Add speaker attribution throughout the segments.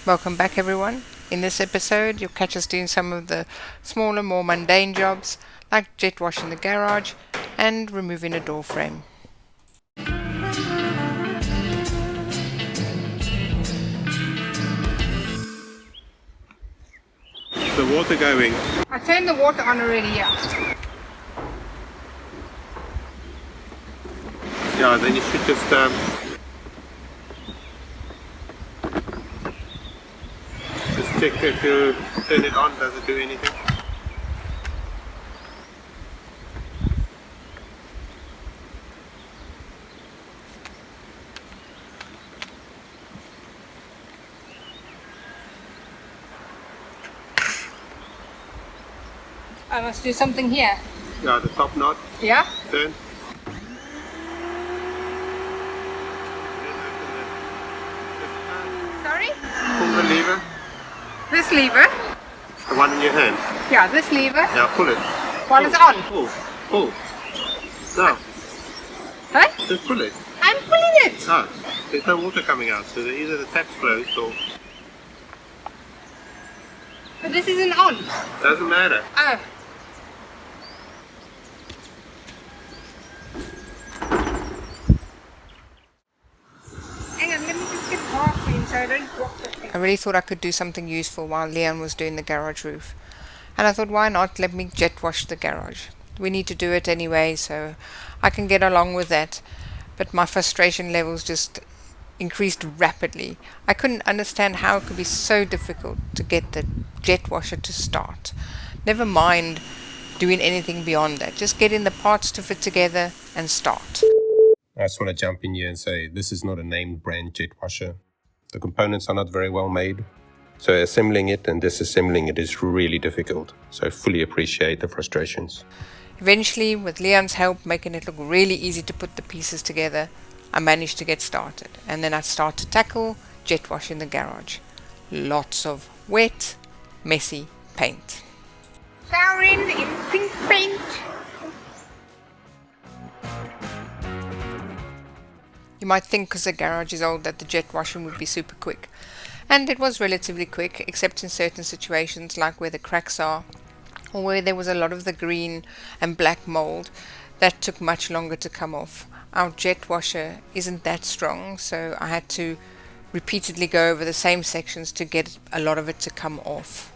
Speaker 1: Welcome back, everyone. In this episode, you'll catch us doing some of the smaller, more mundane jobs like jet washing the garage and removing a door frame.
Speaker 2: The water going.
Speaker 1: I turned the water on already, yeah.
Speaker 2: Yeah, then you should just check if you turn it on, does it do anything?
Speaker 1: I must do something here.
Speaker 2: Yeah, the top knot,
Speaker 1: Yeah?
Speaker 2: turn.
Speaker 1: Sorry?
Speaker 2: Pull the lever,
Speaker 1: This lever?
Speaker 2: the one in your hand.
Speaker 1: Yeah, this lever.
Speaker 2: Yeah, pull it.
Speaker 1: While it's on.
Speaker 2: Pull. No,
Speaker 1: Huh?
Speaker 2: just pull it.
Speaker 1: I'm pulling it.
Speaker 2: No, there's no water coming out, so either the tap's closed or
Speaker 1: But this isn't on.
Speaker 2: doesn't matter.
Speaker 1: Oh. Hang on, let me just get half in so I don't drop the thing. I really thought I could do something useful while Leon was doing the garage roof. And I thought, why not let me jet wash the garage? We need to do it anyway, so I can get along with that. But my frustration levels just increased rapidly. I couldn't understand how it could be so difficult to get the jet washer to start. Never mind doing anything beyond that. Just getting the parts to fit together and start.
Speaker 2: I just want to jump in here and say this is not a named brand jet washer. The components are not very well made. So assembling it and disassembling it is really difficult. So I fully appreciate the frustrations.
Speaker 1: Eventually, with Leon's help making it look really easy to put the pieces together, I managed to get started. And then I'd start to tackle jet wash in the garage. Lots of wet, messy paint. Showering in pink paint. You might think because the garage is old that the jet washing would be super quick. And it was relatively quick, except in certain situations like where the cracks are, or where there was a lot of the green and black mold. That took much longer to come off. Our jet washer isn't that strong, so I had to repeatedly go over the same sections to get a lot of it to come off.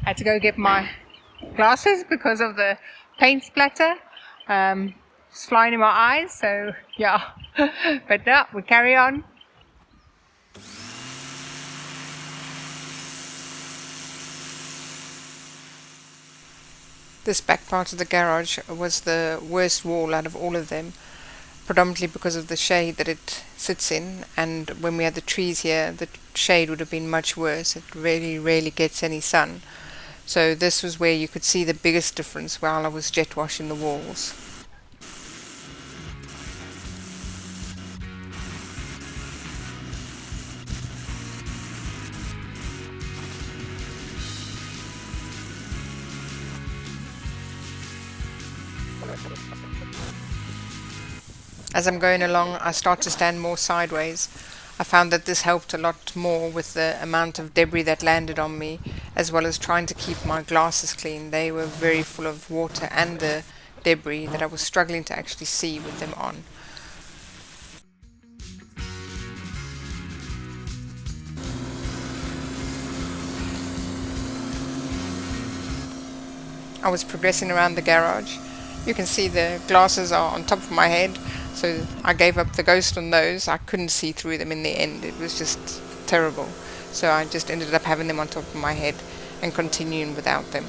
Speaker 1: I had to go get my glasses because of the paint splatter. It's flying in my eyes, so yeah. But no, we carry on. This back part of the garage was the worst wall out of all of them, predominantly because of the shade that it sits in, and when we had the trees here, the shade would have been much worse. It really rarely gets any sun. So this was where you could see the biggest difference while I was jet washing the walls. As I'm going along, I start to stand more sideways. I found that this helped a lot more with the amount of debris that landed on me, as well as trying to keep my glasses clean. They were very full of water and the debris that I was struggling to actually see with them on. I was progressing around the garage. You can see the glasses are on top of my head, so I gave up the ghost on those. I couldn't see through them in the end. It was just terrible. So I just ended up having them on top of my head and continuing without them.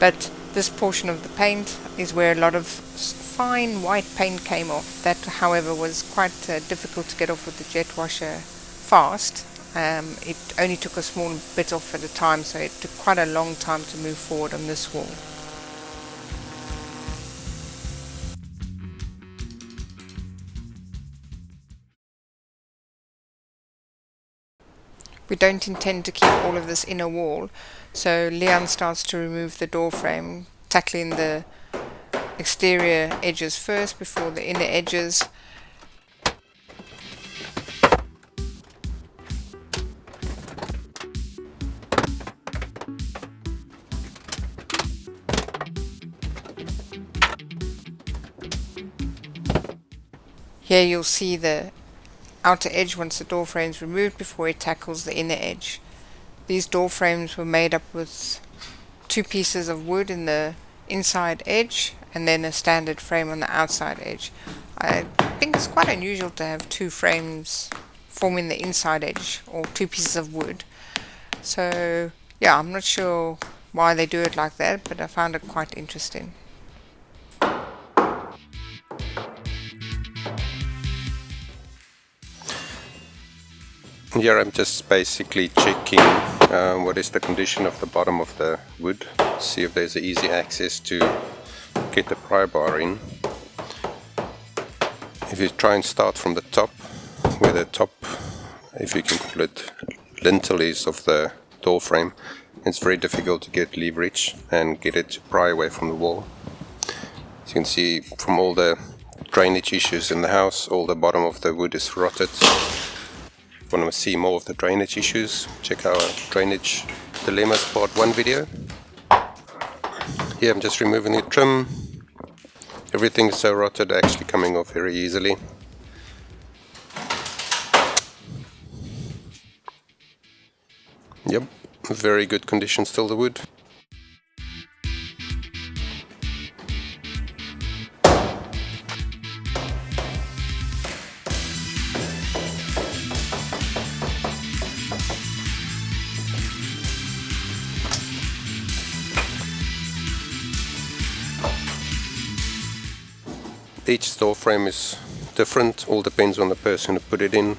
Speaker 1: But this portion of the paint is where a lot of fine white paint came off. That, however, was quite difficult to get off with the jet washer fast. It only took a small bit off at a time, so it took quite a long time to move forward on this wall. We don't intend to keep all of this inner wall, so Leon starts to remove the door frame, tackling the exterior edges first before the inner edges. Here you'll see the outer edge once the door frame is removed before it tackles the inner edge. These door frames were made up with 2 pieces of wood in the inside edge and then a standard frame on the outside edge. I think it's quite unusual to have 2 frames forming the inside edge or 2 pieces of wood. So yeah, I'm not sure why they do it like that, but I found it quite interesting.
Speaker 2: Here I'm just basically checking what is the condition of the bottom of the wood, see if there's easy access to get the pry bar in. If you try and start from the top, where the top, if you can call it, lintel is of the door frame, it's very difficult to get leverage and get it to pry away from the wall. As you can see from all the drainage issues in the house, all the bottom of the wood is rotted. If you want to see more of the drainage issues, check our Drainage Dilemmas Part 1 video. Here I'm just removing the trim. Everything is so rotted, actually coming off very easily. Yep, very good condition still, the wood. Each door frame is different, all depends on the person who put it in.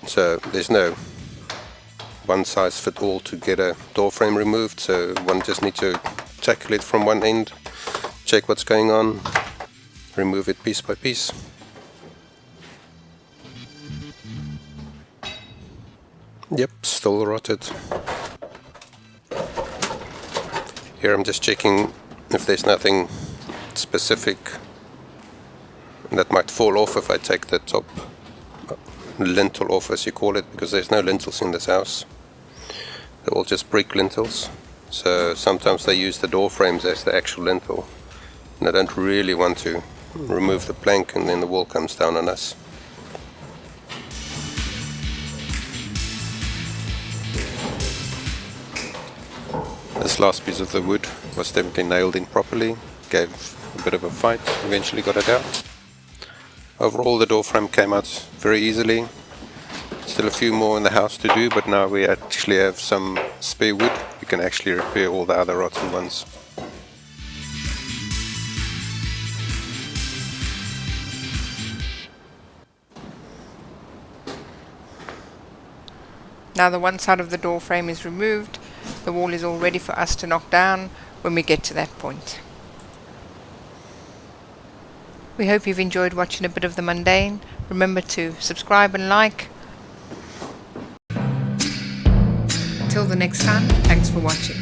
Speaker 2: So there's no one size fit all to get a door frame removed, so one just needs to tackle it from one end, check what's going on, remove it piece by piece. Yep, still rotted. Here I'm just checking if there's nothing specific that might fall off if I take the top lintel off, as you call it, because there's no lintels in this house. They're all just brick lintels, so sometimes they use the door frames as the actual lintel, and I don't really want to remove the plank and then the wall comes down on us. This last piece of the wood was definitely nailed in properly, gave a bit of a fight, eventually got it out. Overall the door frame came out very easily. Still a few more in the house to do, but now we actually have some spare wood. We can actually repair all the other rotten ones.
Speaker 1: Now the one side of the door frame is removed. The wall is all ready for us to knock down when we get to that point. We hope you've enjoyed watching a bit of the mundane. Remember to subscribe and like. Till the next time, thanks for watching.